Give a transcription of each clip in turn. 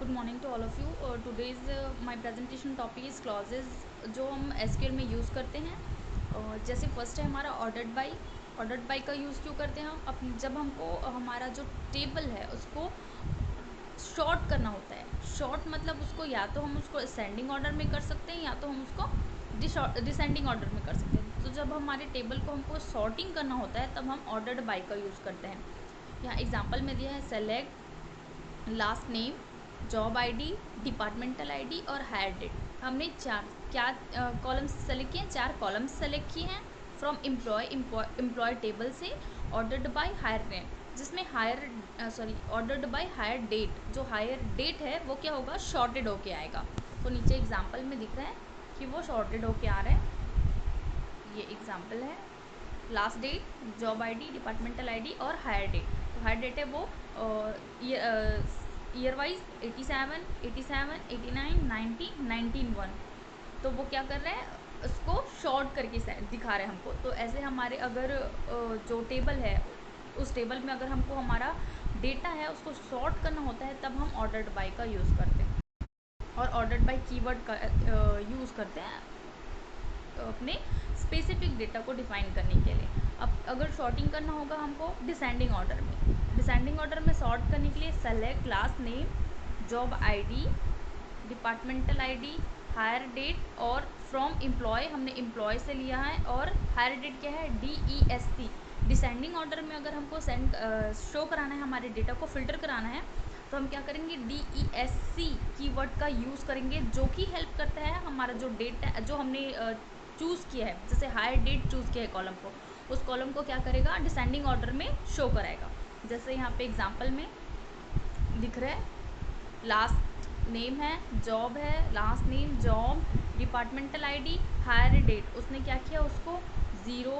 Good morning to all of you. Today's my presentation topic is clauses जो हम SQL में use करते हैं। जैसे फर्स्ट है हमारा ऑर्डर्ड बाई का यूज़ क्यों करते हैं हम जब हमको हमारा जो टेबल है उसको शॉर्ट करना होता है। शॉर्ट मतलब उसको या तो हम उसको असेंडिंग ऑर्डर में कर सकते हैं या तो हम उसको डिसेंडिंग ऑर्डर में कर सकते हैं। तो जब हमारे टेबल को हमको सॉर्टिंग करना होता है तब हम ऑर्डर्ड बाई का यूज़ करते हैं। यहाँ एग्जांपल में दिया है select last name, job ID, departmental ID और हायर डेट। हमने क्या कॉलम्स सेलेक्ट किए हैं? 4 कॉलम्स सेलेक्ट किए हैं फ्रॉम एम्प्लॉय टेबल से ऑर्डर्ड बाय हायर नेम, जिसमें ऑर्डर्ड बाय हायर डेट। जो हायर डेट है वो क्या होगा? शॉर्टेड होके आएगा। तो नीचे एग्जाम्पल में दिख रहा है कि वो शॉर्टेड होके आ रहा है। ये एग्जाम्पल है, last date, job ID, departmental ID और हायर डेट। तो हायर डेट है वो ईयर वाइज 87, 89, 90, 191। तो वो क्या कर रहे हैं? उसको शॉर्ट करके दिखा रहे हैं हमको। तो ऐसे हमारे अगर जो टेबल है उस टेबल में अगर हमको हमारा डेटा है उसको शॉर्ट करना होता है तब हम ऑर्डर्ड बाय का यूज़ करते हैं। और ऑर्डर्ड बाय कीवर्ड का यूज़ करते हैं अपने स्पेसिफिक डेटा को डिफाइन करने के लिए। अब अगर शॉर्टिंग करना होगा हमको डिसेंडिंग ऑर्डर में सॉर्ट करने के लिए select last name, job ID, departmental ID, hire date और फ्रॉम एम्प्लॉय हमने एम्प्लॉय से लिया है और हायर डेट क्या है? DESC। डिसेंडिंग ऑर्डर में अगर हमको शो कराना है, हमारे डेटा को फिल्टर कराना है तो हम क्या करेंगे? DESC कीवर्ड का यूज़ करेंगे, जो कि हेल्प करता है हमारा जो डेटा जो हमने चूज़ किया है। जैसे हायर डेट चूज़ किया है कॉलम को, उस कॉलम को क्या करेगा? डिसेंडिंग ऑर्डर में शो कराएगा। जैसे यहाँ पे एग्जांपल में दिख रहा है, लास्ट नेम है, जॉब है, last name, job, departmental ID, hire date. उसने क्या किया? उसको 0,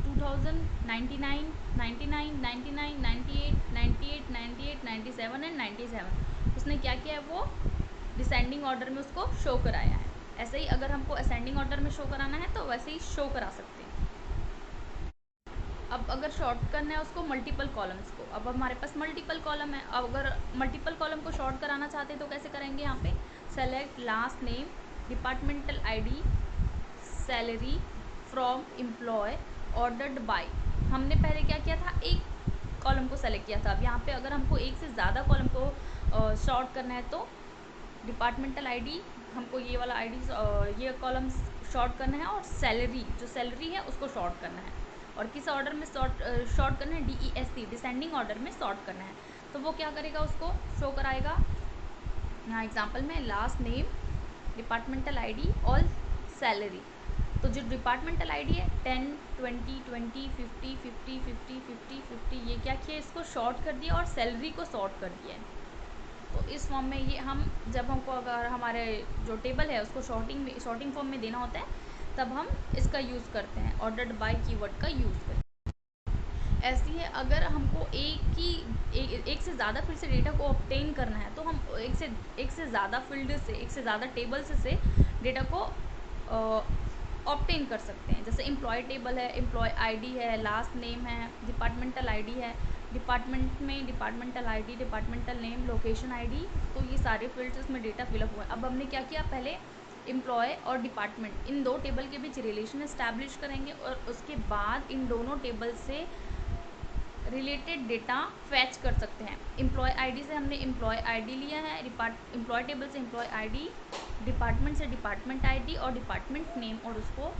2000, 99, 99, 99, 98, 98, 98, 97 एंड 97। उसने क्या किया है? वो डिसेंडिंग ऑर्डर में उसको शो कराया है। ऐसे ही अगर हमको असेंडिंग ऑर्डर में शो कराना है तो वैसे ही शो करा सकते हैं। अब अगर शॉर्ट करना है उसको मल्टीपल कॉलम्स को, अब हमारे पास मल्टीपल कॉलम है। अब अगर मल्टीपल कॉलम को शॉर्ट कराना चाहते हैं तो कैसे करेंगे? यहाँ पे select last name, departmental ID, salary, from employ, ordered bye. हमने पहले क्या किया था? एक कॉलम को सेलेक्ट किया था। अब यहाँ पे अगर हमको एक से ज़्यादा कॉलम को शॉर्ट करना है तो डिपार्टमेंटल आईडी, हमको ये वाला आईडी ये कॉलम शॉर्ट करना है और सैलरी, जो सैलरी है उसको शॉर्ट करना है। और किस ऑर्डर में शॉर्ट करना है? DESC डिसेंडिंग ऑर्डर में शॉर्ट करना है। तो वो क्या करेगा? उसको शो कराएगा। यहाँ एग्जांपल में लास्ट नेम, डिपार्टमेंटल आईडी और सैलरी। तो जो डिपार्टमेंटल आईडी है 10, 20, 20, 50, 50, 50, 50, 50, ये क्या किया? इसको शॉर्ट कर दिया और सैलरी को शॉर्ट कर दिया है। तो इस फॉर्म में ये हम जब हमको अगर हमारे जो टेबल है उसको शॉर्टिंग फॉर्म में देना होता है तब हम इसका यूज़ करते हैं, ऑर्डर्ड बाय कीवर्ड का यूज़ करते हैं। ऐसी है अगर हमको एक से ज़्यादा फील्ड से डेटा को ऑब्टेन करना है तो हम एक से ज़्यादा फील्ड से, एक से ज़्यादा टेबल्स से डेटा को ऑब्टेन कर सकते हैं। जैसे एम्प्लॉय टेबल है, एम्प्लॉय आईडी है, लास्ट नेम है, डिपार्टमेंटल आईडी है, डिपार्टमेंट में departmental ID, departmental name, location ID. तो ये सारे फील्ड्स इसमें डेटा फिलअप हुआ है। अब हमने क्या किया? पहले एम्प्लॉय और डिपार्टमेंट इन दो टेबल के बीच रिलेशन एस्टैब्लिश करेंगे और उसके बाद इन दोनों टेबल से रिलेटेड डेटा फैच कर सकते हैं। एम्प्लॉय आईडी से हमने एम्प्लॉय आईडी लिया है, एम्प्लॉय टेबल से एम्प्लॉय आईडी, डिपार्टमेंट से डिपार्टमेंट आईडी और डिपार्टमेंट नेम, और उसको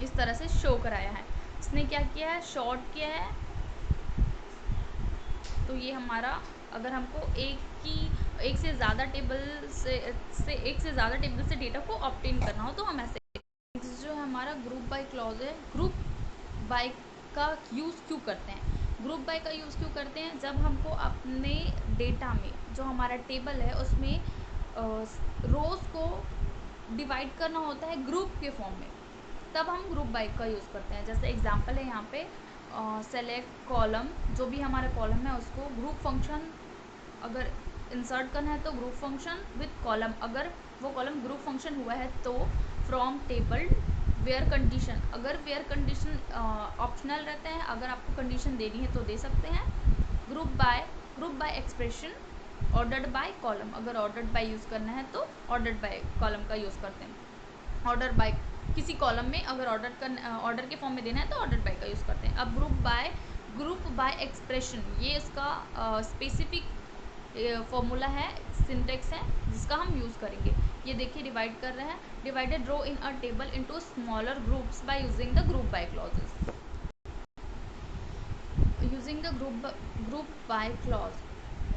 इस तरह से शो कराया है। इसने क्या किया है? शॉर्ट किया है। तो ये हमारा अगर हमको एक से ज़्यादा टेबल से डेटा को ऑब्टेन करना हो तो हम ऐसे जो हमारा ग्रुप बाय क्लॉज है, ग्रुप बाय का यूज़ क्यों करते हैं? ग्रुप बाय का यूज़ क्यों करते हैं? जब हमको अपने डेटा में जो हमारा टेबल है उसमें रोज़ को डिवाइड करना होता है ग्रुप के फॉर्म में, तब हम ग्रुप बाय का यूज़ करते हैं। जैसे एग्जांपल है यहाँ पे सेलेक्ट कॉलम, जो भी हमारा कॉलम है उसको ग्रुप फंक्शन अगर इंसर्ट करना है तो ग्रुप फंक्शन विद कॉलम, अगर वो कॉलम ग्रुप फंक्शन हुआ है तो फ्रॉम टेबल वेयर कंडीशन, अगर वेयर कंडीशन ऑप्शनल रहता है, अगर आपको कंडीशन देनी है तो दे सकते हैं। Group by expression ordered by column, अगर ऑर्डर्ड बाय यूज़ करना है तो ऑर्डर्ड बाय कॉलम का यूज़ करते हैं। ऑर्डर बाय किसी कॉलम में अगर ऑर्डर के फॉर्म में देना है तो ऑर्डर बाय का यूज़ करते हैं। अब ग्रुप बाय एक्सप्रेशन, ये इसका स्पेसिफिक फॉर्मूला है, सिंटेक्स है जिसका हम यूज़ करेंगे। ये देखिए डिवाइड कर रहे हैं, divided row in a table into smaller groups by using the group by clauses. Using the group by clause,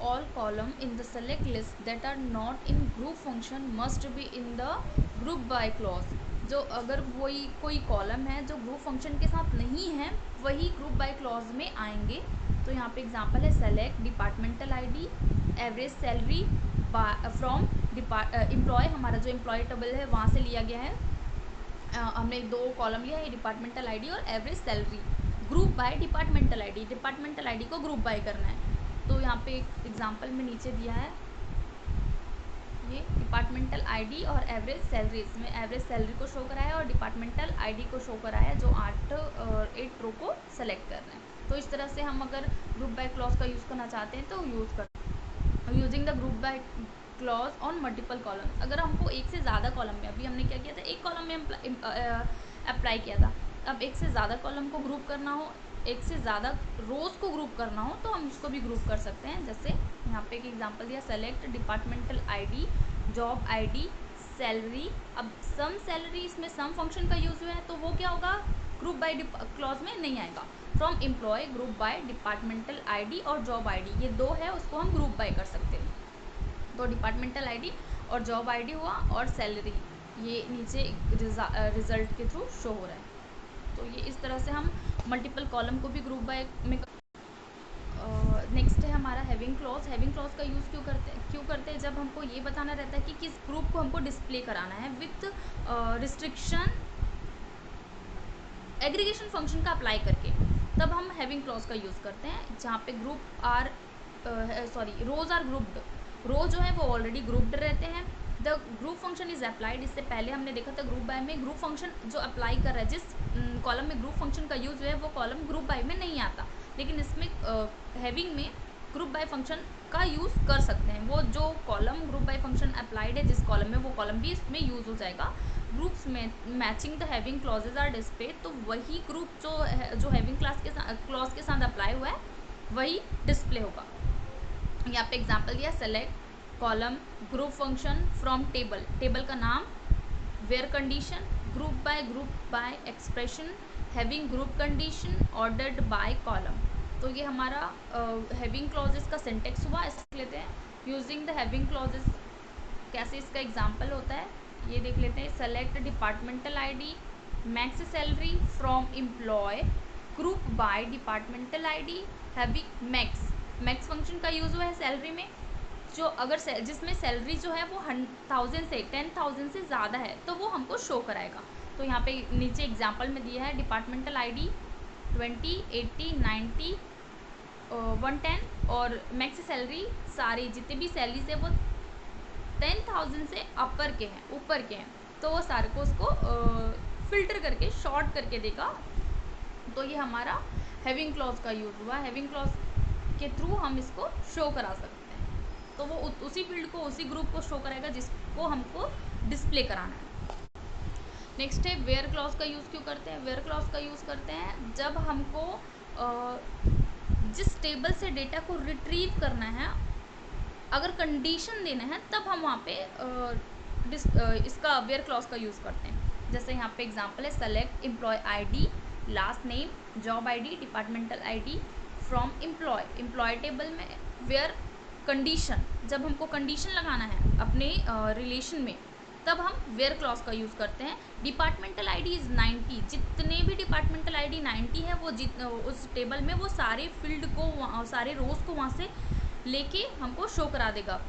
all column in the select list that are not in group function must be in the group by clause। जो अगर वही कोई column है जो group function के साथ नहीं है वही ग्रुप बाय क्लॉज में आएंगे। तो यहाँ पे एग्जांपल है select departmental ID, average salary from employ, हमारा जो एम्प्लॉय टेबल है वहाँ से लिया गया है। हमने दो कॉलम लिया है, डिपार्टमेंटल आईडी और average salary. Group by departmental ID, departmental ID को ग्रुप बाय करना है। तो यहाँ पे एक एग्जांपल में नीचे दिया है ये डिपार्टमेंटल आईडी और एवरेज सैलरी, इसमें एवरेज सैलरी को शो कराया और डिपार्टमेंटल आईडी को शो कराया जो 8 रो को सेलेक्ट कर रहे हैं। तो इस तरह से हम अगर ग्रुप बाय क्लॉज का यूज़ करना चाहते हैं तो यूज़ कर using the group by clause on multiple column. अगर हमको एक से ज़्यादा कॉलम में, अभी हमने क्या किया था, एक कॉलम में अप्लाई किया था, अब एक से ज़्यादा कॉलम को ग्रुप करना हो, एक से ज़्यादा रोज़ को ग्रुप करना हो तो हम इसको भी ग्रुप कर सकते हैं। जैसे यहाँ पे एक एग्जांपल दिया, select departmental ID, job ID, salary. अब सम सैलरी, इसमें सम फंक्शन का यूज़ हुआ है तो वो क्या होगा, ग्रुप बाय क्लॉज में नहीं आएगा। From employ group by departmental ID और जॉब आईडी, ये दो है उसको हम ग्रुप बाय कर सकते हैं। तो डिपार्टमेंटल आईडी और जॉब आईडी हुआ और सैलरी, ये नीचे रिजल्ट के थ्रू शो हो रहा है। तो ये इस तरह से हम मल्टीपल कॉलम को भी ग्रुप बाय में। नेक्स्ट है हमारा हैविंग क्लॉज। हैविंग क्लॉज का यूज़ क्यों करते हैं, जब हमको ये बताना रहता है कि किस ग्रुप को हमको डिस्प्ले कराना है विथ रिस्ट्रिक्शन एग्रीगेशन फंक्शन का अप्लाई करके, तब हम हैविंग क्लॉज का यूज़ करते हैं। जहाँ पे रोज आर ग्रुप्ड, रो जो है वो ऑलरेडी ग्रुप्ड रहते हैं। The group function is applied, इससे पहले हमने देखा था ग्रुप बाय में ग्रुप फंक्शन जो अप्लाई कर रहा है, जिस कॉलम में ग्रुप फंक्शन का यूज़ है वो कॉलम ग्रुप बाय में नहीं आता, लेकिन इसमें हैविंग में ग्रुप बाय फंक्शन का यूज़ कर सकते हैं। वो जो column group by function applied है जिस कॉलम में, वो कॉलम भी इसमें यूज़ हो जाएगा। ग्रुप्स में matching the having clauses are display, तो वही ग्रुप जो हैविंग क्लॉज के साथ अप्लाई हुआ है वही डिस्प्ले होगा। यहाँ पे एग्जांपल दिया, select column group function from table, table का नाम, where condition, group by expression, having group condition, ordered by column. तो ये हमारा हैविंग क्लॉजेस का सिंटेक्स हुआ। इसको लेते हैं यूजिंग द हैविंग क्लॉजेस, कैसे इसका एग्जांपल होता है ये देख लेते हैं। Select departmental ID, max salary from employ group by departmental ID having max function का यूज़ हुआ है सैलरी में, जो अगर जिसमें सैलरी जो है वो 10,000 से ज़्यादा है तो वो हमको शो कराएगा। तो यहाँ पे नीचे एग्जांपल में दिया है डिपार्टमेंटल आईडी 20, 80, 90, 110 और मैक्स सैलरी, सारी जितने भी सैलरीज है वो 10,000 से ऊपर के हैं, तो वो सारे को उसको फिल्टर करके शॉर्ट करके देगा। तो ये हमारा हैविंग क्लॉज का यूज़ हुआ। हैविंग क्लॉज के थ्रू हम इसको शो करा सकते हैं, तो वो उसी फील्ड को, उसी ग्रुप को शो कराएगा जिसको हमको डिस्प्ले कराना है। नेक्स्ट है वेयर क्लॉज का यूज़ क्यों करते हैं। वेयर क्लॉज का यूज़ करते हैं जब हमको जिस टेबल से डेटा को रिट्रीव करना है, अगर कंडीशन देना है तब हम वहाँ पे इसका वेयर क्लॉज का यूज़ करते हैं। जैसे यहाँ पे एग्जांपल है, select employ ID, last name, job ID, departmental ID from employ table में वेयर कंडीशन, जब हमको कंडीशन लगाना है अपने रिलेशन में तब हम वेयर क्लॉज का यूज़ करते हैं। डिपार्टमेंटल आईडी इज़ 90, जितने भी डिपार्टमेंटल आईडी 90 है वो उस टेबल में वो सारे फील्ड को, सारे रोज को वहाँ से लेके हमको शो करा देगा।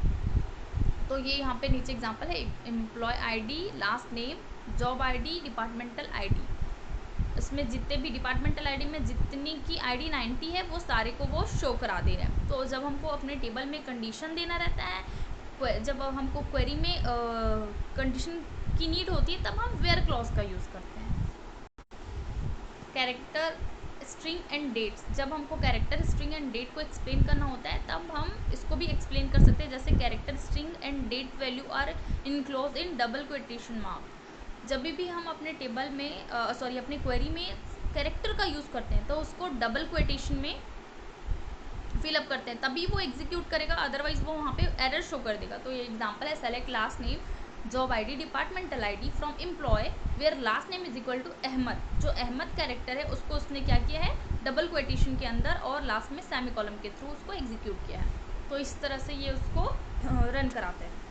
तो ये यहाँ पे नीचे एग्जांपल है, employ ID, last name, job ID, departmental ID, इसमें जितने भी डिपार्टमेंटल आईडी में जितनी की आईडी 90 है वो सारे को वो शो करा दे रहे हैं। तो जब हमको अपने टेबल में कंडीशन देना रहता है, जब हमको क्वेरी में कंडीशन की नीड होती है तब हम वेयर क्लॉज का यूज़ करते हैं। कैरेक्टर स्ट्रिंग एंड डेट्स, जब हमको कैरेक्टर स्ट्रिंग एंड डेट को एक्सप्लेन करना होता है तब हम इसको भी एक्सप्लेन कर सकते हैं, जैसे character string and date value are enclose in double quotation mark. जब भी हम अपने टेबल में अपनी क्वेरी में कैरेक्टर का यूज़ करते हैं तो उसको डबल क्वोटेशन में फिलअप करते हैं, तभी वो एग्जीक्यूट करेगा, अदरवाइज वो वहाँ पे एरर शो कर देगा। तो ये एग्जांपल है, select last name job ID departmental ID from employ where last name is equal to Ahmed. जो अहमद कैरेक्टर है उसको उसने क्या किया है, डबल क्वोटेशन के अंदर और लास्ट में सेमी कॉलम के थ्रू उसको एग्जीक्यूट किया है। तो इस तरह से ये उसको रन कराते हैं।